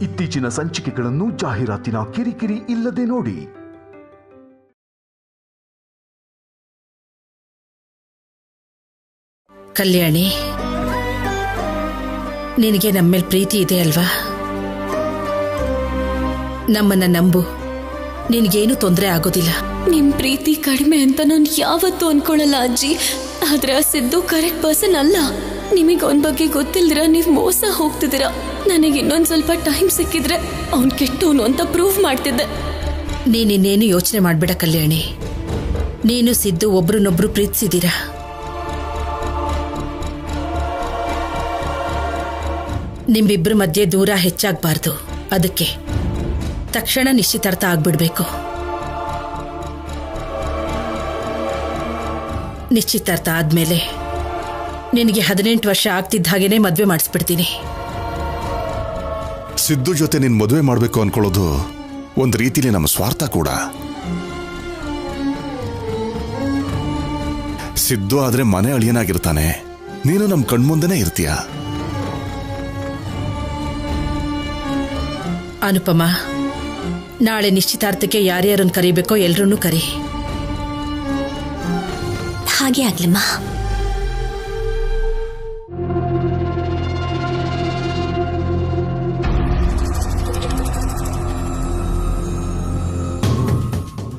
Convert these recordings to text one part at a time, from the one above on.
ಇತ್ತೀಚಿನ ಸಂಚಿಕೆಗಳನ್ನು ಜಾಹೀರಾತಿನ ಕಿರಿಕಿರಿ ಇಲ್ಲದೆ ನೋಡಿ. ಕಲ್ಯಾಣಿ, ನಿನಗೆ ನಮ್ಮೇಲೆ ಪ್ರೀತಿ ಇದೆ ಅಲ್ವಾ? ನಮ್ಮನ್ನ ನಂಬು, ನಿನಗೇನು ತೊಂದರೆ ಆಗೋದಿಲ್ಲ. ನಿಮ್ ಪ್ರೀತಿ ಕಡಿಮೆ ಅಂತ ನಾನು ಯಾವತ್ತೂ ಅನ್ಕೊಳ್ಳಲ್ಲ ಅಜ್ಜಿ. ಆದ್ರೆ ಆ ಸಿದ್ದು ಕರೆಕ್ಟ್ ಪರ್ಸನ್ ಅಲ್ಲ. ನಿಮಗೆ ಅವನ ಬಗ್ಗೆ ಗೊತ್ತಿಲ್ದಿರ ನೀವು ಮೋಸ ಹೋಗ್ತಿದ್ದೀರಾ. ನನಗೆ ಇನ್ನೊಂದ್ ಸ್ವಲ್ಪ ಟೈಮ್ ಸಿಕ್ಕಿದ್ರೆ ಅವ್ನ್ ಕೆಟ್ಟವನು ಅಂತ ಪ್ರೂವ್ ಮಾಡ್ತಿದ್ದೆ. ನೀನಿನ್ನೇನು ಯೋಚನೆ ಮಾಡ್ಬೇಡ ಕಲ್ಯಾಣಿ. ನೀನು ಸಿದ್ದು ಒಬ್ರನ್ನೊಬ್ರು ಪ್ರೀತಿಸಿದ್ದೀರಾ. ನಿಮ್ಮಿಬ್ಬರ ಮಧ್ಯೆ ದೂರ ಹೆಚ್ಚಾಗಬಾರ್ದು. ಅದಕ್ಕೆ ತಕ್ಷಣ ನಿಶ್ಚಿತಾರ್ಥ ಆಗ್ಬಿಡ್ಬೇಕು. ನಿಶ್ಚಿತಾರ್ಥ ಆದ್ಮೇಲೆ ನಿನಗೆ 18 ವರ್ಷ ಆಗ್ತಿದ್ದ ಹಾಗೇನೆ ಮದ್ವೆ ಮಾಡಿಸ್ಬಿಡ್ತೀನಿ. ಸಿದ್ದು ಜೊತೆ ನೀನ್ ಮದುವೆ ಮಾಡ್ಬೇಕು ಅನ್ಕೊಳ್ಳೋದು ಒಂದ್ ರೀತಿಲಿ ನಮ್ಮ ಸ್ವಾರ್ಥ ಕೂಡ. ಸಿದ್ದು ಆದ್ರೆ ಮನೆ ಅಳಿಯನಾಗಿರ್ತಾನೆ, ನೀನು ನಮ್ ಕಣ್ಮುಂದೆನೇ ಇರ್ತೀಯ. ಅನುಪಮ, ನಾಳೆ ನಿಶ್ಚಿತಾರ್ಥಕ್ಕೆ ಯಾರ್ಯಾರನ್ನು ಕರಿಬೇಕೋ ಎಲ್ರನ್ನೂ ಕರಿ. ಹಾಗೆ ಆಗ್ಲಮ್ಮ.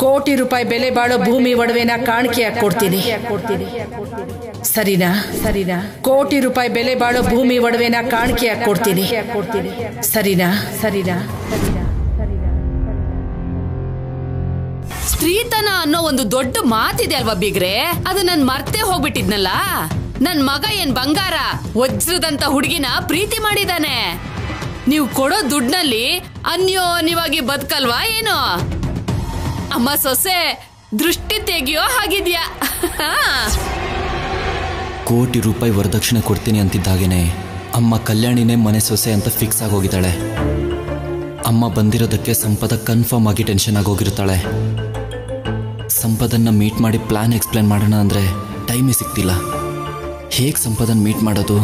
ಕೋಟಿ ರೂಪಾಯಿ ಬೆಲೆ ಬಾಳೋ ಭೂಮಿ ಒಡವೆನ ಕಾಣಿಕೆಯಾಗಿ ಕೊಡ್ತೀನಿ. ಸರಿನಾ? ಕೋಟಿ ರೂಪಾಯಿ ಬೆಲೆ ಬಾಳೋ ಭೂಮಿ ಒಡವೆನ ಕಾಣಿಕೆಯಾಗಿ ಕೊಡ್ತೀನಿ. ಸರಿನಾ? ಸ್ತ್ರೀತನ ಅನ್ನೋ ಒಂದು ದೊಡ್ಡ ಮಾತಿದೆ ಅಲ್ವಾ ಬಿಗ್ರೆ, ಅದು ನನ್ ಮರ್ತೇ ಹೋಗ್ಬಿಟ್ಟಿದ್ನಲ್ಲ. ನನ್ ಮಗ ಏನ್ ಬಂಗಾರ, ವಜ್ರದಂತ ಹುಡುಗಿನ ಪ್ರೀತಿ ಮಾಡಿದಾನೆ. ನೀವು ಕೊಡೋ ದುಡ್ನಲ್ಲಿ ಅನ್ಯೋನ್ಯವಾಗಿ ಬದುಕಲ್ವಾ ಏನೋ? ಅಮ್ಮ ಸೊಸೆ ದೃಷ್ಟಿ ತೆಗಿಯೋ ಹಾಗಿದ್ಯಾ? ಕೋಟಿ ರೂಪಾಯಿ ವರದಕ್ಷಿಣೆ ಕೊಡ್ತೀನಿ ಅಂತಿದ್ದಾಗೇನೆ ಅಮ್ಮ ಕಲ್ಯಾಣಿನೇ ಮನೆ ಸೊಸೆ ಅಂತ ಫಿಕ್ಸ್ ಆಗೋಗಿದ್ದಾಳೆ. ಅಮ್ಮ ಬಂದಿರೋದಕ್ಕೆ ಸಂಪದ ಕನ್ಫರ್ಮ್ ಆಗಿ ಟೆನ್ಷನ್ ಆಗೋಗಿರ್ತಾಳೆ. ಸಂಪದನ್ನ ಮೀಟ್ ಮಾಡಿ ಪ್ಲಾನ್ ಎಕ್ಸ್ಪ್ಲೇನ್ ಮಾಡೋಣ ಅಂದ್ರೆ ಟೈಮೇ ಸಿಗ್ತಿಲ್ಲ. ಹೇಗೆ ಸಂಪದನ್ನ ಮೀಟ್ ಮಾಡೋದು?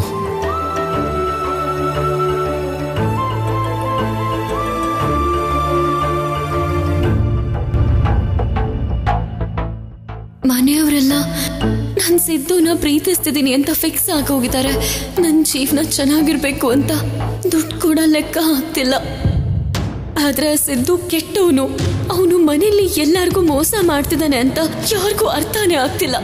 ಮನೆಯವರೆಲ್ಲ ನನ್ ಸಿದ್ದುನ ಪ್ರೀತಿಸ್ತಿದ್ದೀನಿ ಅಂತ ಫಿಕ್ಸ್ ಆಗೋಗಿದ್ದಾರೆ. ನನ್ ಜೀವನ ಚೆನ್ನಾಗಿರ್ಬೇಕು ಅಂತ ದುಡ್ಡು ಕೂಡ ಲೆಕ್ಕ ಆಗ್ತಿಲ್ಲ. ಆದ್ರೆ ಸಿದ್ದು ಕೆಟ್ಟವನು. ಅವನು ಮನೆಯಲ್ಲಿ ಎಲ್ಲರಿಗೂ ಮೋಸ ಮಾಡ್ತಿದ್ದಾನೆ ಅಂತ ಯಾರಿಗೂ ಅರ್ಥನೇ ಆಗ್ತಿಲ್ಲ.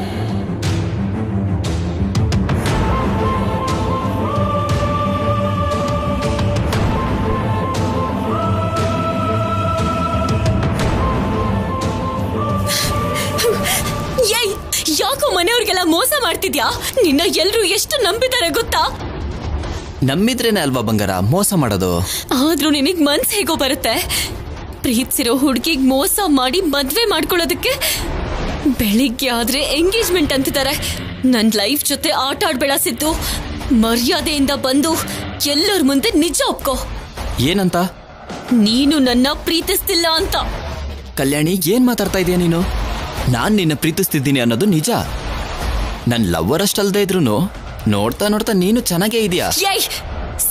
ಯಾಕೋ ಮನೆಯವ್ರಿಗೆಲ್ಲ ಮೋಸ ಮಾಡ್ತಿದ್ಯಾ? ನಿನ್ನ ಎಲ್ರು ಎಷ್ಟು ನಂಬಿದ್ದಾರೆ ಗೊತ್ತಾ? ನಂಬಿದ್ರೇನೆ ಅಲ್ವಾ ಬಂಗಾರ ಮೋಸ ಮಾಡೋದು. ಆದ್ರೂ ನಿನಗ್ ಮನ್ಸ್ ಹೇಗೋ ಬರುತ್ತೆ? ಪ್ರೀತಿಸಿರೋ ಹುಡುಗಿಗ್ ಮೋಸ ಮಾಡಿ ಮದ್ವೆ ಮಾಡ್ಕೊಳ್ಳೋದಕ್ಕೆ. ಬೆಳಿಗ್ಗೆ ಆದ್ರೆ ಎಂಗೇಜ್ಮೆಂಟ್ ಅಂತಿದ್ದಾರೆ. ನನ್ ಲೈಫ್ ಜೊತೆ ಆಟ ಆಡ್ಬೇಡ ಸಿದ್ದು. ಮರ್ಯಾದೆಯಿಂದ ಬಂದು ಎಲ್ಲರ ಮುಂದೆ ನಿಜ ಒಪ್ಕೋ. ಏನಂತ? ನೀನು ನನ್ನ ಪ್ರೀತಿಸ್ತಿಲ್ಲ ಅಂತ. ಕಲ್ಯಾಣಿ, ಏನ್ ಮಾತಾಡ್ತಾ ಇದೀಯ ನೀನು? ನಾನ್ ನಿನ್ನ ಪ್ರೀತಿಸ್ತಿದ್ದೀನಿ ಅನ್ನೋದು ನಿಜ. ನನ್ ಲವ್ವರ್ ಅಷ್ಟಲ್ದೇ ಇದ್ರು ನೋಡ್ತಾ ನೋಡ್ತಾ ನೀನು ಚೆನ್ನಾಗೇ ಇದೆಯಾ.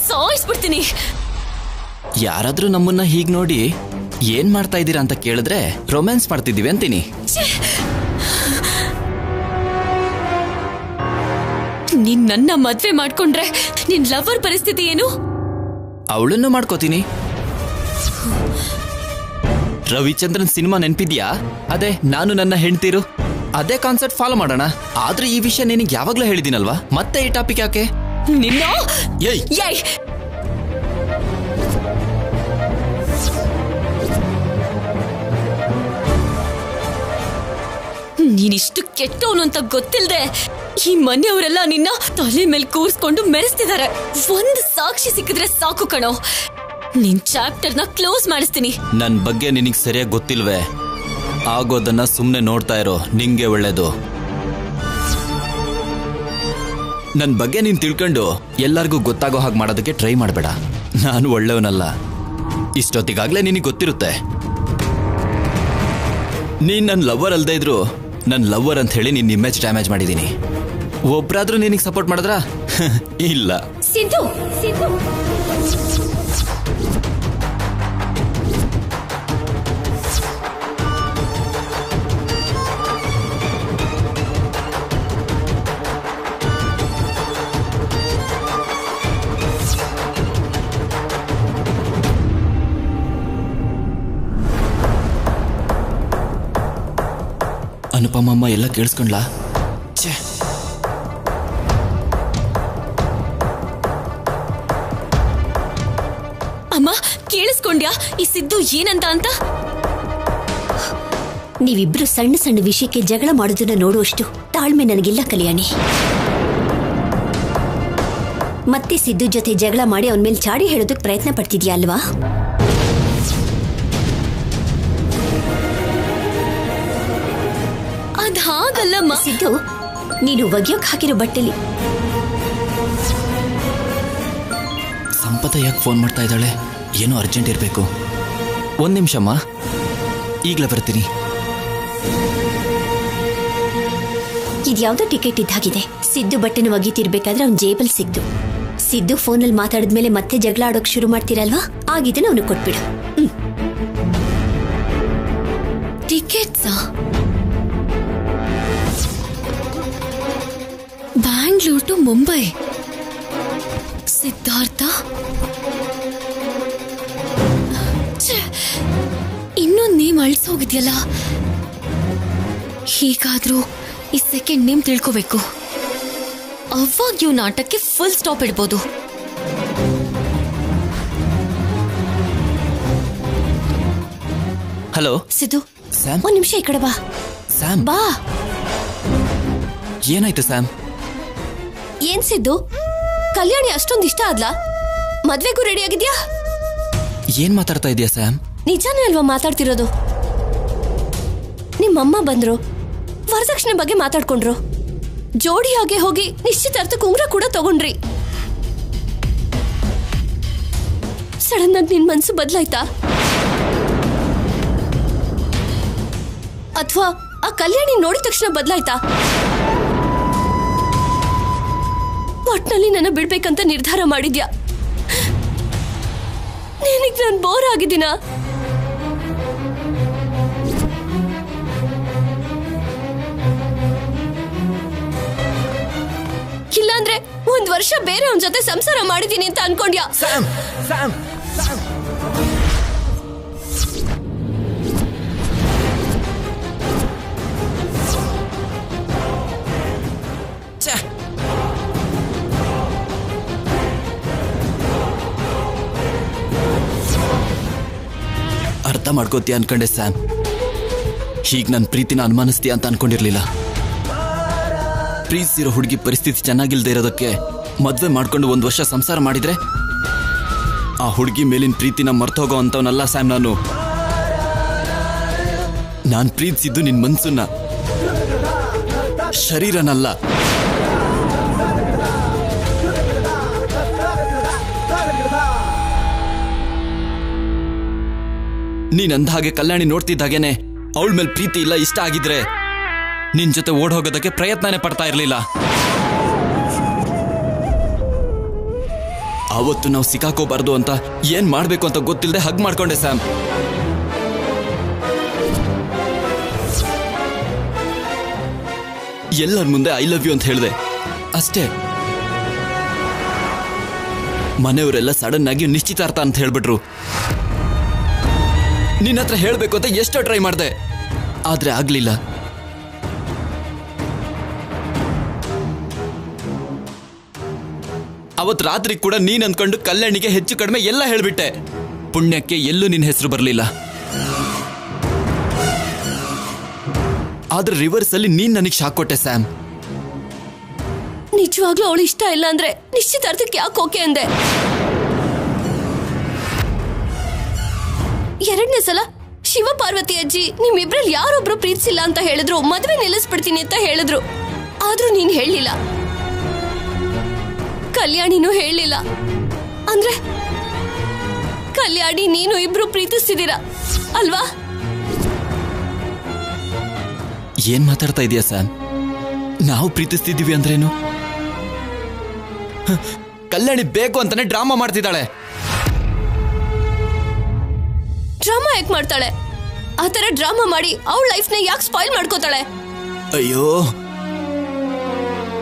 ಸಾಯಿಸ್ಬಿಡ್ತೀನಿ. ಯಾರಾದ್ರೂ ನಮ್ಮನ್ನ ಹೀಗ್ ನೋಡಿ ಏನ್ ಮಾಡ್ತಾ ಇದ್ದೀರಾ ಅಂತ ಕೇಳಿದ್ರೆ ರೊಮ್ಯಾನ್ಸ್ ಮಾಡ್ತಿದೀವಿ ಅಂತೀನಿ. ನೀನ್ ನನ್ನ ಮದ್ವೆ ಮಾಡ್ಕೊಂಡ್ರೆ ನಿನ್ ಲವರ್ ಪರಿಸ್ಥಿತಿ ಏನು? ಅವಳನ್ನು ಮಾಡ್ಕೋತೀನಿ. ರವಿಚಂದ್ರನ್ ಸಿನಿಮಾ ನೆನ್ಪಿದ್ಯಾ? ಅದೇ ನಾನು ನನ್ನ ಹೆಂಡ್ತಿರು, ಅದೇ ಕಾನ್ಸೆಪ್ಟ್ ಫಾಲೋ ಮಾಡೋಣ. ಆದ್ರೆ ಈ ವಿಷಯ ನಿನಗೆ ಯಾವಾಗ್ಲೂ ಹೇಳಿದಿನಲ್ವಾ, ಮತ್ತೆ ಈ ಟಾಪಿಕ್ ಯಾಕೆ? ನಿನ್ನ ನೀನಿಷ್ಟು ಕೆಟ್ಟವನು ಅಂತ ಗೊತ್ತಿಲ್ದೆ ಈ ಮನೆಯವರೆಲ್ಲ ನಿನ್ನ ತಲೆ ಮೇಲೆ ಕೂರಿಸ್ಕೊಂಡು ಮೆರೆಸ್ತಿದ್ದಾರೆ. ಒಂದು ಸಾಕ್ಷಿ ಸಿಕ್ಕಿದ್ರೆ ಸಾಕು ಕಣೋ. ನಿನ್ ಚಾಪ್ಟರ್ನ ಕ್ಲೋಸ್ ಮಾಡಿಸ್ತೀನಿ. ನನ್ ಬಗ್ಗೆ ನಿನಗೆ ಸರಿಯಾಗಿ ಗೊತ್ತಿಲ್ವೇ? ಆಗೋದನ್ನ ಸುಮ್ನೆ ನೋಡ್ತಾ ಇರೋ, ನಿಂಗೆ ಒಳ್ಳೇದು. ನನ್ ಬಗ್ಗೆ ನೀನ್ ತಿಳ್ಕೊಂಡು ಎಲ್ಲರಿಗೂ ಗೊತ್ತಾಗೋ ಹಾಗೆ ಮಾಡೋದಕ್ಕೆ ಟ್ರೈ ಮಾಡಬೇಡ. ನಾನು ಒಳ್ಳೆಯವನಲ್ಲ, ಇಷ್ಟೊತ್ತಿಗಾಗ್ಲೇ ನಿನಗೆ ಗೊತ್ತಿರುತ್ತೆ. ನೀನ್ ನನ್ನ ಲವ್ವರ್ ಅಲ್ದೇ ಇದ್ರು ನನ್ನ ಲವ್ವರ್ ಅಂತ ಹೇಳಿ ನಿನ್ನ ಇಮೇಜ್ ಡ್ಯಾಮೇಜ್ ಮಾಡಿದೀನಿ. ಒಬ್ರಾದ್ರೂ ನಿನಗೆ ಸಪೋರ್ಟ್ ಮಾಡಿದ್ರಾ? ಇಲ್ಲ. ಸಿದ್ದು ಅನುಪಮಮ್ಮ ಎಲ್ಲ ಕೇಳಿಸ್ಕೊಂಡ್ಲಾ? ಛೇ, ಅಮ್ಮ ಕೇಳಿಸ್ಕೊಂಡ್ಯಾ ಈ ಸಿದ್ದು ಏನಂತ ಅಂತ? ನೀವಿಬ್ರು ಸಣ್ಣ ಸಣ್ಣ ವಿಷಯಕ್ಕೆ ಜಗಳ ಮಾಡೋದನ್ನ ನೋಡುವಷ್ಟು ತಾಳ್ಮೆ ನನಗಿಲ್ಲ ಕಲ್ಯಾಣಿ. ಮತ್ತೆ ಸಿದ್ದು ಜೊತೆ ಜಗಳ ಮಾಡಿ ಅವನ ಮೇಲೆ ಚಾಡಿ ಹೇಳೋದಕ್ಕೆ ಪ್ರಯತ್ನ ಪಡ್ತಿದ್ಯಾ ಅಲ್ವಾ? ಅದ್ ಹಾಗಲ್ಲಮ್ಮ. ಸಿದ್ದು, ನೀನು ಒಗೆಯೋಕ್ ಹಾಕಿರೋ ಬಟ್ಟೆಲಿ ಸಂಪದ ಯಾಕೆ ಫೋನ್ ಮಾಡ್ತಾ ಇದ್ದಾಳೆ? ಏನೋ ಅರ್ಜೆಂಟ್ ಇರಬೇಕು. ಒಂದು ನಿಮಿಷಮ್ಮ, ಈಗಲೇ ಬರ್ತೀನಿ. ಇದ್ಯಾವುದೋ ಟಿಕೆಟ್ ಇದ್ದಾಗಿದೆ. ಸಿದ್ದು ಬಟ್ಟೆನ ಒಗಿತಿರ್ಬೇಕಾದ್ರೆ ಅವ್ನ ಜೇಬಲ್ ಸಿಕ್ತು. ಸಿದ್ದು ಫೋನಲ್ಲಿ ಮಾತಾಡಿದ್ಮೇಲೆ ಮತ್ತೆ ಜಗಳ ಆಡೋಕ್ ಶುರು ಮಾಡ್ತೀರಲ್ವಾ, ಆಗಿದ್ದನ್ನ ಅವನು ಕೊಟ್ಬಿಡು. ಟಿಕೆಟ್ಸಾ? ಬ್ಯಾಂಗ್ಳೂರ್ ಟು ಮುಂಬೈ. ಸಿದ್ಧಾರ್ಥ ಇನ್ನೊಂದು ನೇಮ್ ಅಳಿಸೋಗಿದ್ಯಲ್ಲ. ಹೀಗಾದ್ರೂ ಈ ಸೆಕೆಂಡ್ ನೇಮ್ ತಿಳ್ಕೋಬೇಕು. ಅವಾಗ ಇವ್ ಆಟಕ್ಕೆ ಫುಲ್ ಸ್ಟಾಪ್ ಇಡ್ಬೋದು. Hello Siddu, Sam. ಒಂದ್ ನಿಮಿಷ ಈ ಕಡೆ ಬಾ. ಸ್ಯಾಮ್, ಬಾ. ಏನಾಯ್ತು ಸ್ಯಾಮ್? ಏನ್ ಸಿದ್ದು, ಕಲ್ಯಾಣಿ ಅಷ್ಟೊಂದು ಇಷ್ಟ ಆದ್ಲಾ? ಮದ್ವೆಗೂ ರೆಡಿ ಆಗಿದ್ಯಾ? ಏನ್ ಮಾತಾಡ್ತಾ ಇದೀಯಾ ಸ್ಯಾಮ್? ನಿಜಾನೇ ಅಲ್ವಾ ಮಾತಾಡ್ತಿರೋದು? ನಿಮ್ಮಮ್ಮ ಬಂದ್ರು, ವರದಕ್ಷಿಣೆ ಬಗ್ಗೆ ಮಾತಾಡ್ಕೊಂಡ್ರು, ಜೋಡಿಯಾಗೆ ಹೋಗಿ ನಿಶ್ಚಿತಾರ್ಥಕ್ಕೆ ಉಂಗ್ರ ಕೂಡ ತಗೊಂಡ್ರಿ. ಸಡನ್ ಆಗಿ ನಿನ್ ಮನ್ಸು ಬದಲಾಯ್ತಾ? ಅಥವಾ ಆ ಕಲ್ಯಾಣಿ ನೋಡಿದ ತಕ್ಷಣ ಬದಲಾಯ್ತಾ? ಒಟ್ನಲ್ಲಿ ನನ್ನ ಬಿಡ್ಬೇಕಂತ ನಿರ್ಧಾರ ಮಾಡಿದ್ಯಾ? ನಿನಗ್ ನಾನು ಬೋರ್ ಆಗಿದ್ದೀನ? ಇಲ್ಲಾಂದ್ರೆ 1 ವರ್ಷ ಬೇರೆ ಅವನ ಜೊತೆ ಸಂಸಾರ ಮಾಡಿದೀನಿ ಅಂತ ಅನ್ಕೊಂಡ್ಯಾ? Sam, Sam, Sam. ಅರ್ಥ ಮಾಡ್ಕೋತೀಯ ಅನ್ಕೊಂಡೆ ಸ್ಯಾಮ್. ಹೀಗೆ ನನ್ನ ಪ್ರೀತಿನ ಅನುಮಾನಿಸ್ತೀಯ ಅಂತ ಅನ್ಕೊಂಡಿರ್ಲಿಲ್ಲ. ಪ್ರೀತಿಸಿರೋ ಹುಡುಗಿ ಪರಿಸ್ಥಿತಿ ಚೆನ್ನಾಗಿಲ್ದೇ ಇರೋದಕ್ಕೆ ಮದ್ವೆ ಮಾಡ್ಕೊಂಡು 1 ವರ್ಷ ಸಂಸಾರ ಮಾಡಿದ್ರೆ ಆ ಹುಡುಗಿ ಮೇಲಿನ ಪ್ರೀತಿನ ಮರ್ತೋಗೋ ಅಂತವನಲ್ಲ ಸ್ಯಾಮ್. ನಾನು ಪ್ರೀತಿಸಿದ್ದು ನಿನ್ ಮನ್ಸನ್ನ, ಶರೀರನಲ್ಲ. ನೀನ್ ಅಂದ ಹಾಗೆ ಕಲ್ಯಾಣಿ ನೋಡ್ತಿದ್ದಾಗೇನೆ ಅವಳ ಮೇಲೆ ಪ್ರೀತಿ ಇಲ್ಲ ಇಷ್ಟ ಆಗಿದ್ರೆ ನಿನ್ ಜೊತೆ ಓಡ್ ಹೋಗೋದಕ್ಕೆ ಪ್ರಯತ್ನನೇ ಪಡ್ತಾ ಇರ್ಲಿಲ್ಲ. ಅವತ್ತು ನಾವು ಸಿಕ್ಕಾಕೋಬಾರ್ದು ಅಂತ ಏನ್ ಮಾಡ್ಬೇಕು ಅಂತ ಗೊತ್ತಿಲ್ಲದೆ ಹಗ್ ಮಾಡ್ಕೊಂಡೆ ಸ್ಯಾಮ್. ಎಲ್ಲರ ಮುಂದೆ ಐ ಲವ್ ಯು ಅಂತ ಹೇಳಿದೆ ಅಷ್ಟೇ. ಮನೆಯವರೆಲ್ಲ ಸಡನ್ ಆಗಿ ನಿಶ್ಚಿತಾರ್ಥ ಅಂತ ಹೇಳ್ಬಿಟ್ರು. ನಿನ್ನ ಹತ್ರ ಹೇಳ್ಬೇಕು ಅಂತ ಎಷ್ಟೋ ಟ್ರೈ ಮಾಡಿದೆ, ಆದ್ರೆ ಆಗ್ಲಿಲ್ಲ. ಅವತ್ ರಾತ್ರಿ ಕೂಡ ನೀನ್ ಅಂದ್ಕೊಂಡು ಕಲ್ಯಾಣಿಗೆ ಹೆಚ್ಚು ಕಡಿಮೆ ಎಲ್ಲ ಹೇಳ್ಬಿಟ್ಟೆ. ಪುಣ್ಯಕ್ಕೆ ಎಲ್ಲೂ ನಿನ್ನ ಹೆಸರು ಬರಲಿಲ್ಲ. ಆದ್ರೆ ರಿವರ್ಸ್ ಅಲ್ಲಿ ನೀನ್ ನನಗೆ ಶಾಕ್ ಕೊಟ್ಟೆ ಸ್ಯಾಮ್. ನಿಜವಾಗ್ಲೂ ಅವಳು ಇಷ್ಟ ಇಲ್ಲ ಅಂದ್ರೆ ನಿಶ್ಚಿತಾರ್ಥಕ್ಕೆ ಯಾಕೆ ಓಕೆ ಅಂದೆ? 2ನೇ ಸಲ ಶಿವ ಪಾರ್ವತಿ ಅಜ್ಜಿ ನಿಮ್ಮಿಬ್ರಲ್ಲಿ ಯಾರೊಬ್ರು ಪ್ರೀತಿಸಿಲ್ಲ ಅಂತ ಹೇಳಿದ್ರು, ಮದ್ವೆ ನಿಲ್ಲಿಸ್ಬಿಡ್ತೀನಿ ಅಂತ ಹೇಳಿದ್ರು. ಆದ್ರೂ ನೀನ್ ಹೇಳಲಿಲ್ಲ, ಕಲ್ಯಾಣಿನೂ ಹೇಳಲಿಲ್ಲ. ಅಂದ್ರೆ ಕಲ್ಯಾಣಿ ನೀನು ಇಬ್ರು ಪ್ರೀತಿಸ್ತಿದ್ದೀರಾ ಅಲ್ವಾ? ಏನ್ ಮಾತಾಡ್ತಾ ಇದೀಯ ಸ್ಯಾಮ್? ನಾವು ಪ್ರೀತಿಸ್ತಿದ್ದೀವಿ ಅಂದ್ರೇನು? ಕಲ್ಯಾಣಿ ಬೇಕು ಅಂತಾನೆ ಡ್ರಾಮಾ ಮಾಡ್ತಿದ್ದಾಳೆ. ಡ್ರಾಮಾ ಯಾಕೆ ಮಾಡ್ತಾಳೆ? ಆ ತರ ಡ್ರಾಮಾ ಮಾಡಿ ಅವಳ ಲೈಫ್ನ ಯಾಕೆ ಸ್ಪಾಯ್ಲ್ ಮಾಡ್ಕೋತಾಳೆ? ಅಯ್ಯೋ,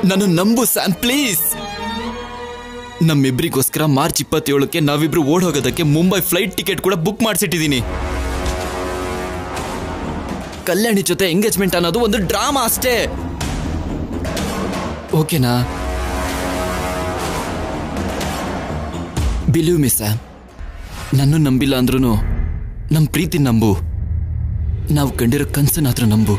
ನನ್ನ ನಂಬು ಸ್ಯಾಮ್ ಪ್ಲೀಸ್. ನಮ್ಮಿಬ್ರಿಗೋಸ್ಕರ ಮಾರ್ಚ್ 27ಕ್ಕೆ ನಾವಿಬ್ರು ಓಡ್ ಹೋಗೋದಕ್ಕೆ ಮುಂಬೈ ಫ್ಲೈಟ್ ಟಿಕೆಟ್ ಕೂಡ ಬುಕ್ ಮಾಡಿಸಿಟ್ಟಿದ್ದೀನಿ. ಕಲ್ಯಾಣಿ ಜೊತೆ ಎಂಗೇಜ್ಮೆಂಟ್ ಅನ್ನೋದು ಒಂದು ಡ್ರಾಮಾ ಅಷ್ಟೇ. ಓಕೆನಾ? ಬಿಲೀವ್ ಮಿ ಸ್ಯಾಮ್, ನನ್ನ ನಂಬಿಲ್ಲ ಅಂದ್ರೂ ನಮ್ಮ ಪ್ರೀತಿ ನಂಬು. ನಾವು ಕಂಡಿರೋ ಕನ್ಸನ್ನಾದ್ರೂ ನಂಬು.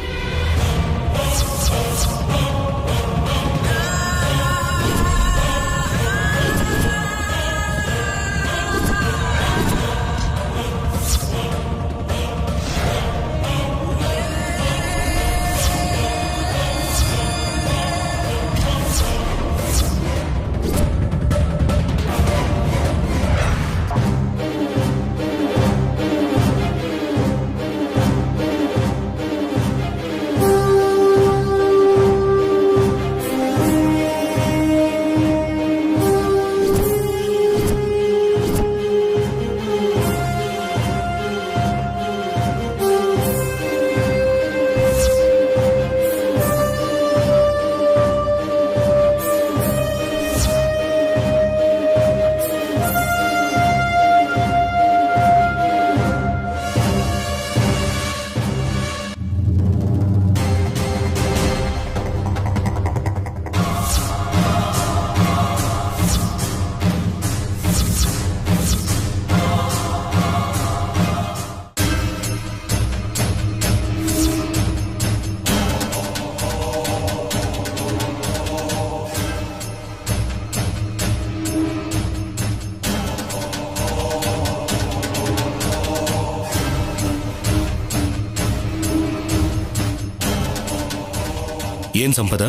ಏನ್ ಸಂಪದ,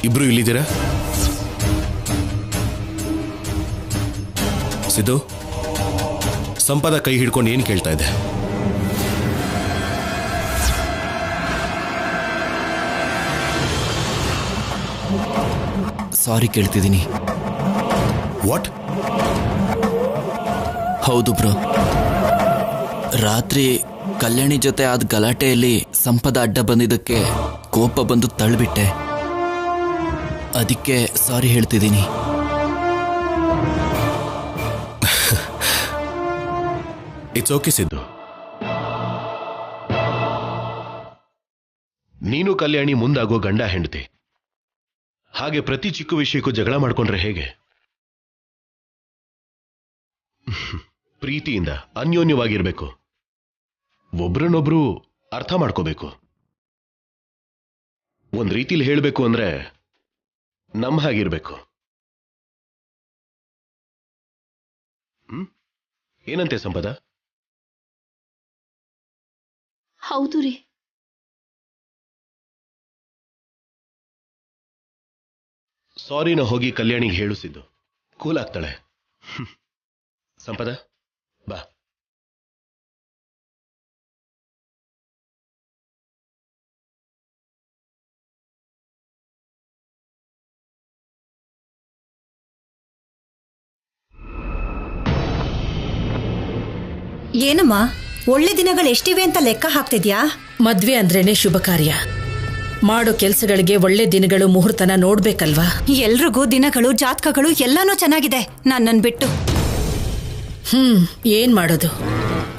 ಇಬ್ರು ಇಲ್ಲಿದ್ದೀರಾ? ಸಿದ್ದು, ಸಂಪದ ಕೈ ಹಿಡ್ಕೊಂಡು ಏನ್ ಕೇಳ್ತಾ ಇದೆ? ಸಾರಿ ಕೇಳ್ತಿದ್ದೀನಿ. ವಾಟ್? ಹೌದು ಬ್ರೋ, ರಾತ್ರಿ ಕಲ್ಯಾಣಿ ಜೊತೆ ಆದ ಗಲಾಟೆಯಲ್ಲಿ ಸಂಪದ ಅಡ್ಡ ಬಂದಿದ್ದಕ್ಕೆ ಕೋಪ ಬಂದು ತಳ್ಳಿಬಿಟ್ಟೆ. ಅದಕ್ಕೆ ಸಾರಿ ಹೇಳ್ತಿದ್ದೀನಿ. It's okay Siddu. ನೀನು ಕಲ್ಯಾಣಿ ಮುಂದಾಗೋ ಗಂಡ ಹೆಂಡತಿ. ಹಾಗೆ ಪ್ರತಿ ಚಿಕ್ಕ ವಿಷಯಕ್ಕೂ ಜಗಳ ಮಾಡ್ಕೊಂಡ್ರೆ ಹೇಗೆ? ಪ್ರೀತಿಯಿಂದ ಅನ್ಯೋನ್ಯವಾಗಿರ್ಬೇಕು. ಒಬ್ರನ್ನೊಬ್ರು ಅರ್ಥ ಮಾಡ್ಕೋಬೇಕು. ಒಂದ್ ರೀತಿಲಿ ಹೇಳ್ಬೇಕು ಅಂದ್ರೆ ನಮ್ಮ ಹಾಗಿರ್ಬೇಕು. ಏನಂತೆ ಸಂಪದ? ಹೌದು ರೀ. ಸಾರಿನ ಹೋಗಿ ಕಲ್ಯಾಣಿಗೆ ಹೇಳಿಸಿದ್ದು ಕೂಲ್ ಆಗ್ತಾಳೆ. ಸಂಪದ ಬಾ. ಏನಮ್ಮ, ಒಳ್ಳೆ ದಿನಗಳು ಎಷ್ಟಿವೆ ಅಂತ ಲೆಕ್ಕ ಹಾಕ್ತಿದ್ಯಾ? ಮದ್ವೆ ಅಂದ್ರೇನೆ ಶುಭ ಕಾರ್ಯ. ಮಾಡೋ ಕೆಲ್ಸಗಳಿಗೆ ಒಳ್ಳೆ ದಿನಗಳು ಮುಹೂರ್ತನ ನೋಡ್ಬೇಕಲ್ವಾ? ಎಲ್ರಿಗೂ ದಿನಗಳು ಜಾತಕಗಳು ಎಲ್ಲಾನು ಚೆನ್ನಾಗಿದೆ, ನನ್ನನ್ ಬಿಟ್ಟು. ಏನ್ ಮಾಡೋದು?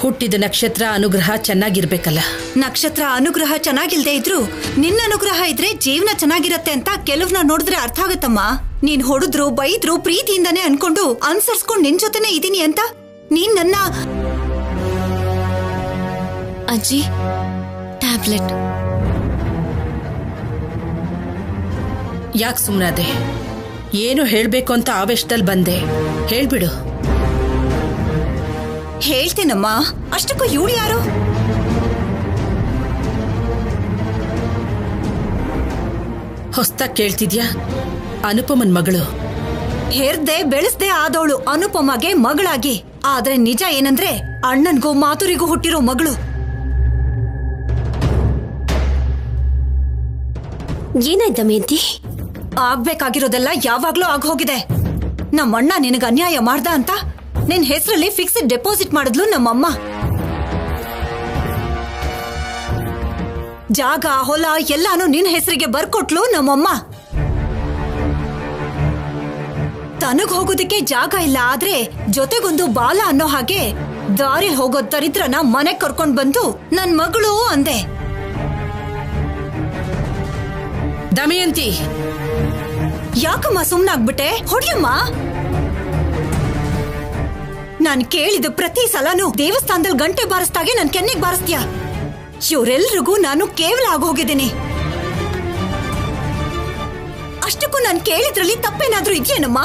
ಹುಟ್ಟಿದ ನಕ್ಷತ್ರ ಅನುಗ್ರಹ ಚೆನ್ನಾಗಿರ್ಬೇಕಲ್ಲ. ನಕ್ಷತ್ರ ಅನುಗ್ರಹ ಚೆನ್ನಾಗಿಲ್ದೇ ಇದ್ರು ನಿನ್ನ ಅನುಗ್ರಹ ಇದ್ರೆ ಜೀವನ ಚೆನ್ನಾಗಿರತ್ತೆ ಅಂತ ಕೆಲವ್ನ ನೋಡಿದ್ರೆ ಅರ್ಥ ಆಗತ್ತಮ್ಮ. ನೀನ್ ಹೊಡೆದ್ರು ಬೈದ್ರು ಪ್ರೀತಿಯಿಂದಾನೇ ಅನ್ಕೊಂಡು ಅನ್ಸರ್ಸ್ಕೊಂಡ್ ನಿನ್ ಜೊತೆನೆ ಇದೀನಿ ಅಂತ ನೀನ್ ನನ್ನ. ಅಜ್ಜಿ, ಟ್ಯಾಬ್ಲೆಟ್. ಯಾಕೆ ಸುಮ್ಮನಾದೆ? ಏನು ಹೇಳ್ಬೇಕು ಅಂತ ಆವೇಶದಲ್ಲಿ ಬಂದೆ, ಹೇಳ್ಬಿಡು. ಹೇಳ್ತೇನಮ್ಮ, ಅಷ್ಟಕ್ಕೂ ಇವಳು ಯಾರು? ಹೊಸ್ದಾಗ್ ಕೇಳ್ತಿದ್ಯಾ? ಅನುಪಮನ್ ಮಗಳು. ಹೆರ್ದೆ ಬೆಳೆಸ್ದೆ ಆದವಳು ಅನುಪಮಗೆ ಮಗಳಾಗಿ. ಆದ್ರೆ ನಿಜ ಏನಂದ್ರೆ ಅಣ್ಣನ್ಗೂ ಮಾತುರಿಗೂ ಹುಟ್ಟಿರೋ ಮಗಳು. ಏನಾಯ್ತ ಮೇಂತಿ? ಆಗ್ಬೇಕಾಗಿರೋದೆಲ್ಲ ಯಾವಾಗ್ಲೂ ಆಗೋಗಿದೆ. ನಮ್ಮಣ್ಣ ನಿನಗ ಅನ್ಯಾಯ ಮಾಡ್ದ ಅಂತ ನಿನ್ ಹೆಸರಲ್ಲಿ ಫಿಕ್ಸ್ಡ್ ಡೆಪಾಸಿಟ್ ಮಾಡಿದ್ಲು ನಮ್ಮಮ್ಮ. ಜಾಗ ಹೊಲ ಎಲ್ಲಾನು ನಿನ್ ಹೆಸರಿಗೆ ಬರ್ಕೊಟ್ಲು ನಮ್ಮಮ್ಮ. ತನಗ್ ಹೋಗೋದಕ್ಕೆ ಜಾಗ ಇಲ್ಲ, ಆದ್ರೆ ಜೊತೆಗೊಂದು ಬಾಲ ಅನ್ನೋ ಹಾಗೆ ದಾರಿಲ್ ಹೋಗೋ ದರಿದ್ರನ ಮನೆಗ್ ಕರ್ಕೊಂಡ್ ಬಂದು ನನ್ ಮಗಳು ಅಂದೆ. ದಮಯಂತಿ, ಯಾಕಮ್ಮ ಸುಮ್ನಾಗ್ಬಿಟ್ಟೆ? ಹೊಡಿಯಮ್ಮ. ನಾನ್ ಕೇಳಿದ ಪ್ರತಿ ಸಲನೂ ದೇವಸ್ಥಾನದಲ್ಲಿ ಗಂಟೆ ಬಾರಿಸ್ದಾಗೆ ನನ್ ಕೆನ್ನೆಗ್ ಬಾರಿಸ್ತೀಯ. ಇವರೆಲ್ರಿಗೂ ನಾನು ಕೇವಲ ಆಗೋಗಿದ್ದೀನಿ. ಅಷ್ಟಕ್ಕೂ ನಾನು ಕೇಳಿದ್ರಲ್ಲಿ ತಪ್ಪೇನಾದ್ರೂ ಇದೆಯೇನಮ್ಮ?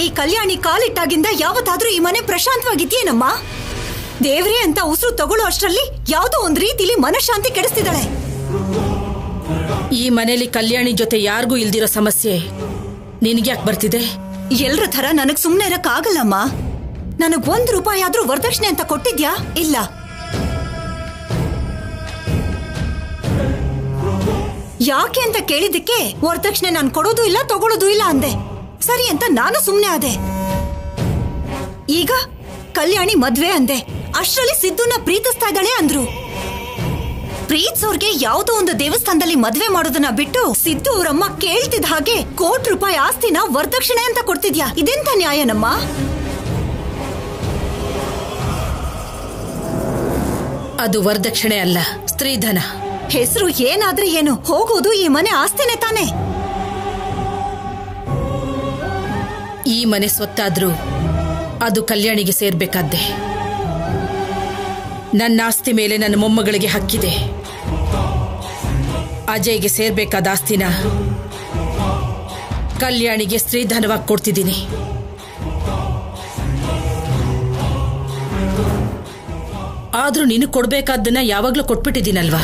ಈ ಕಲ್ಯಾಣಿ ಕಾಲಿಟ್ಟಾಗಿಂದ ಯಾವತ್ತಾದ್ರೂ ಈ ಮನೆ ಪ್ರಶಾಂತವಾಗಿದ್ಯೇನಮ್ಮ? ದೇವ್ರೇ ಅಂತ ಉಸಿರು ತಗೊಳ್ಳೋ ಅಷ್ಟರಲ್ಲಿ ಯಾವುದೋ ಒಂದ್ ರೀತಿಲಿ ಮನಃಶಾಂತಿ ಕೆಡಿಸ್ತಿದ್ದಾಳೆ. ಈ ಮನೇಲಿ ಕಲ್ಯಾಣಿ ಜೊತೆ ಯಾರಿಗೂ ಇಲ್ದಿರೋ ಸಮಸ್ಯೆ ನಿನಗ್ಯಾಕೆ ಬರ್ತಿದೆ? ಎಲ್ರ ಥರ ನನಗ್ ಸುಮ್ನೆ ಇರಕ್ ಆಗಲ್ಲಮ್ಮ. ನನಗ್ ₹1 ಆದ್ರೂ ವರದಕ್ಷಿಣೆ ಅಂತ ಕೊಟ್ಟಿದ್ಯಾ? ಇಲ್ಲ. ಯಾಕೆ ಅಂತ ಕೇಳಿದ್ದಕ್ಕೆ ವರದಕ್ಷಿಣೆ ನಾನು ಕೊಡೋದು ಇಲ್ಲ ತಗೊಳ್ಳೋದು ಇಲ್ಲ ಅಂದೆ. ಸರಿ ಅಂತ ನಾನು ಸುಮ್ನೆ ಆದೆ. ಈಗ ಕಲ್ಯಾಣಿ ಮದ್ವೆ ಅಂದೆ, ಅಷ್ಟರಲ್ಲಿ ಸಿದ್ದುನ ಪ್ರೀತಿಸ್ತಾ ಇದ್ದಾಳೆ ಅಂದ್ರು. ಪ್ರೀತ್ಸೋರ್ಗೆ ಯಾವುದೋ ಒಂದು ದೇವಸ್ಥಾನದಲ್ಲಿ ಮದ್ವೆ ಮಾಡೋದನ್ನ ಬಿಟ್ಟು ಸಿದ್ದು ಅವರಮ್ಮ ಕೇಳ್ತಿದ್ದ ಹಾಗೆ ₹1,00,00,000 ಆಸ್ತಿನ ವರದಕ್ಷಿಣೆ ಅಂತ ಕೊಡ್ತಿದ್ಯಾ? ಇದೆಂತ ನ್ಯಾಯನಮ್ಮ? ಅದು ವರದಕ್ಷಿಣೆ ಅಲ್ಲ, ಸ್ತ್ರೀಧನ. ಹೆಸರು ಏನಾದ್ರೆ ಏನು, ಹೋಗೋದು ಈ ಮನೆ ಆಸ್ತಿನೇ ತಾನೆ. ಈ ಮನೆ ಸ್ವತ್ತಾದ್ರೂ ಅದು ಕಲ್ಯಾಣಿಗೆ ಸೇರ್ಬೇಕಾದ್ದೆ. ನನ್ನ ಆಸ್ತಿ ಮೇಲೆ ನನ್ನ ಮೊಮ್ಮಗಳಿಗೆ ಹಕ್ಕಿದೆ. ಅಜಯ್ಗೆ ಸೇರ್ಬೇಕಾದ ಆಸ್ತಿನ ಕಲ್ಯಾಣಿಗೆ ಸ್ತ್ರೀಧನವಾಗಿ ಕೊಡ್ತಿದ್ದೀನಿ. ಆದ್ರೂ ನೀನು ಕೊಡ್ಬೇಕಾದ್ದನ್ನ ಯಾವಾಗ್ಲೂ ಕೊಟ್ಬಿಟ್ಟಿದ್ದೀನಲ್ವಾ?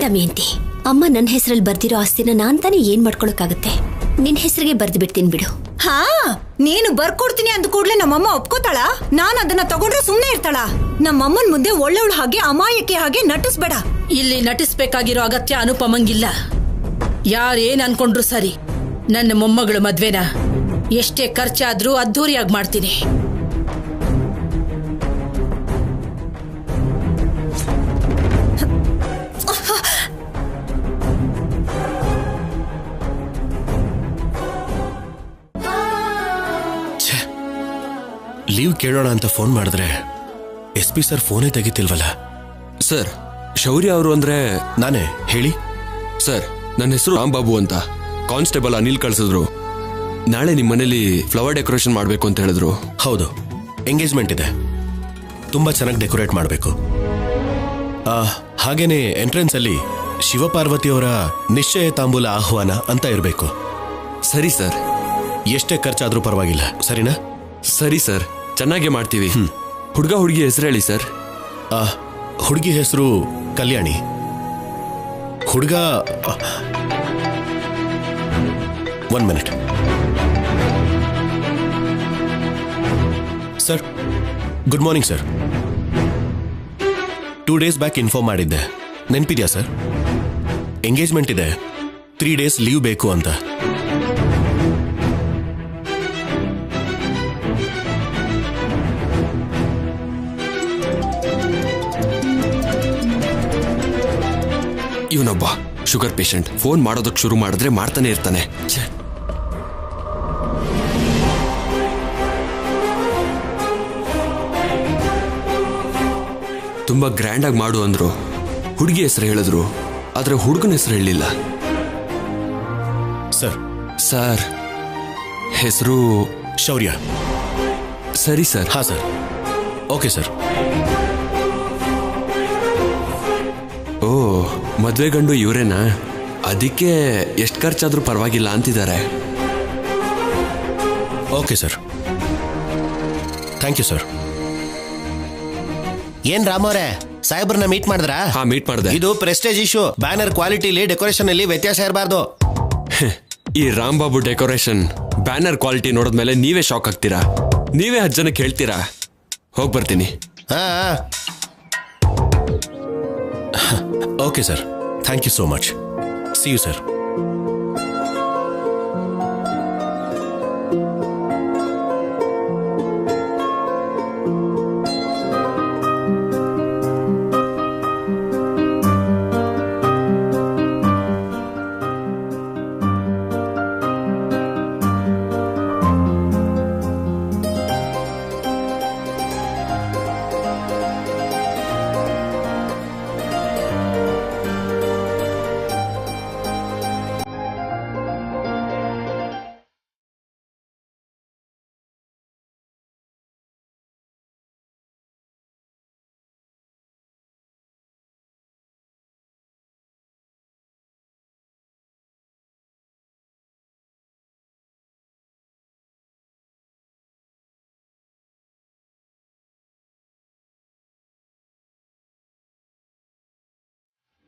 ದಮಯಂತಿ, ಅಮ್ಮ ನನ್ನ ಹೆಸರಲ್ಲಿ ಬರ್ದಿರೋ ಆಸ್ತಿನ ನಾನ್ ತಾನೇ ಏನ್ ಮಾಡ್ಕೊಳಕ್ಕಾಗತ್ತೆ? ನಿನ್ ಹೆಸರಿಗೆ ಬರ್ದು ಬಿಡ್ತೀನಿ ಬಿಡು. ಹಾ, ನೀನು ಬರ್ಕೊಡ್ತೀನಿ ಅಂದ ಕೂಡ್ಲೆ ನಮ್ಮಮ್ಮ ಒಪ್ಕೋತಾಳ? ನಾನ್ ಅದನ್ನ ತಗೊಂಡ್ರೆ ಸುಮ್ನೆ ಇರ್ತಾಳ? ನಮ್ಮಮ್ಮನ್ ಮುಂದೆ ಒಳ್ಳೆವಳು ಹಾಗೆ ಅಮಾಯಕ್ಕೆ ಹಾಗೆ ನಟಿಸ್ಬೇಡ. ಇಲ್ಲಿ ನಟಿಸ್ಬೇಕಾಗಿರೋ ಅಗತ್ಯ ಅನುಪಮಂಗಿಲ್ಲ. ಯಾರೇನ್ ಅನ್ಕೊಂಡ್ರು ಸರಿ, ನನ್ನ ಮೊಮ್ಮಗಳು ಮದ್ವೆನ ಎಷ್ಟೇ ಖರ್ಚಾದ್ರೂ ಅದ್ಧೂರಿಯಾಗಿ ಮಾಡ್ತೀನಿ. ಲೀವ್ ಕೇಳೋಣ ಅಂತ ಫೋನ್ ಮಾಡಿದ್ರೆ SP ಸರ್ ಫೋನೇ ತೆಗಿತಿಲ್ವಲ್ಲ. ಸರ್, ಶೌರ್ಯ ಅವರು ಅಂದ್ರೆ ನಾನೇ. ಹೇಳಿ ಸರ್. ನನ್ನ ಹೆಸರು ರಾಂಬಾಬು ಅಂತ. ಕಾನ್ಸ್ಟೇಬಲ್ ಅನಿಲ್ ಕಳ್ಸಿದ್ರು. ನಾಳೆ ನಿಮ್ಮ ಮನೇಲಿ ಫ್ಲವರ್ ಡೆಕೋರೇಷನ್ ಮಾಡಬೇಕು ಅಂತ ಹೇಳಿದ್ರು. ಹೌದು, ಎಂಗೇಜ್ಮೆಂಟ್ ಇದೆ. ತುಂಬಾ ಚೆನ್ನಾಗಿ ಡೆಕೋರೇಟ್ ಮಾಡಬೇಕು. ಹಾಗೇನೆ ಎಂಟ್ರೆನ್ಸ್ ಅಲ್ಲಿ ಶಿವಪಾರ್ವತಿಯವರ ನಿಶ್ಚಯ ತಾಂಬೂಲ ಆಹ್ವಾನ ಅಂತ ಇರಬೇಕು. ಸರಿ ಸರ್. ಎಷ್ಟೇ ಖರ್ಚಾದ್ರೂ ಪರವಾಗಿಲ್ಲ, ಸರಿನಾ? ಸರಿ ಸರ್, ಚೆನ್ನಾಗೇ ಮಾಡ್ತೀವಿ. ಹುಡುಗ ಹುಡುಗಿ ಹೆಸರು ಹೇಳಿ ಸರ್. ಹುಡುಗಿ ಹೆಸರು ಕಲ್ಯಾಣಿ. ಹುಡುಗ 1 minute sir. Good morning sir. 2 days back inform ಮಾಡಿದ್ದೆ, ನೆನಪಿದ್ಯಾ ಸರ್? ಎಂಗೇಜ್ಮೆಂಟ್ ಇದೆ, 3 ಡೇಸ್ ಲೀವ್ ಬೇಕು ಅಂತ. ಇವನೊಬ್ಬ ಶುಗರ್ ಪೇಷಂಟ್. ಫೋನ್ ಮಾಡೋದಕ್ಕೆ ಶುರು ಮಾಡಿದ್ರೆ ಮಾಡ್ತಾನೆ ಇರ್ತಾನೆ. ತುಂಬಾ ಗ್ರ್ಯಾಂಡ್ ಆಗಿ ಮಾಡು ಅಂದ್ರು. ಹುಡುಗಿ ಹೆಸರು ಹೇಳಿದ್ರು, ಆದ್ರೆ ಹುಡುಗನ ಹೆಸರು ಹೇಳಿಲ್ಲ. ಸರ್ ಸರ್, ಹೆಸರು ಶೌರ್ಯ. ಸರಿ ಸರ್. ಹಾ ಸರ್, ಓಕೆ ಸರ್. ಓ, ಮದ್ವೆ ಗಂಡು ಇವರೇನಾ? ಅದಕ್ಕೆ ಎಷ್ಟು ಖರ್ಚಾದ್ರೂ ಪರವಾಗಿಲ್ಲ ಅಂತಿದ್ದಾರೆ. Okay sir, thank you sir. ಏನ್ ರಾಮವ್ರೆ, ಸಾಹೇಬ್ರನ್ನ ಮೀಟ್ ಮಾಡಿದ್ರಾ? ಹಾ, ಮೀಟ್ ಮಾಡಿದೆ. ಇದು ಪ್ರೆಸ್ಟೇಜ್ ಇಶ್ಯೂ. ಬ್ಯಾನರ್ ಕ್ವಾಲಿಟಿಲಿ ಡೆಕೋರೇಷನ್ ಅಲ್ಲಿ ವ್ಯತ್ಯಾಸ ಇರಬಾರ್ದು. ಈ ರಾಂಬಾಬು ಡೆಕೋರೇಷನ್ ಬ್ಯಾನರ್ ಕ್ವಾಲಿಟಿ ನೋಡಿದ್ಮೇಲೆ ನೀವೇ ಶಾಕ್ ಆಗ್ತೀರಾ. ನೀವೇ 10 ಜನಕ್ಕೆ ಹೇಳ್ತೀರಾ. ಹೋಗಿ ಬರ್ತೀನಿ. Okay sir, thank you so much. See you sir.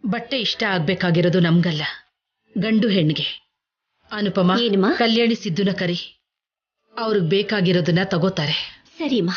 ಬಟ್ಟೆ ಇಷ್ಟ ಆಗ್ಬೇಕಾಗಿರೋದು ನಮ್ಗಲ್ಲ, ಗಂಡು ಹೆಣ್ಣಿಗೆ. ಅನುಪಮ, ಏನಮ್ಮ? ಕಲ್ಯಾಣಿ ಸಿದ್ದುನ ಕರಿ, ಅವ್ರಿಗೆ ಬೇಕಾಗಿರೋದನ್ನ ತಗೋತಾರೆ. ಸರಿಮ್ಮ.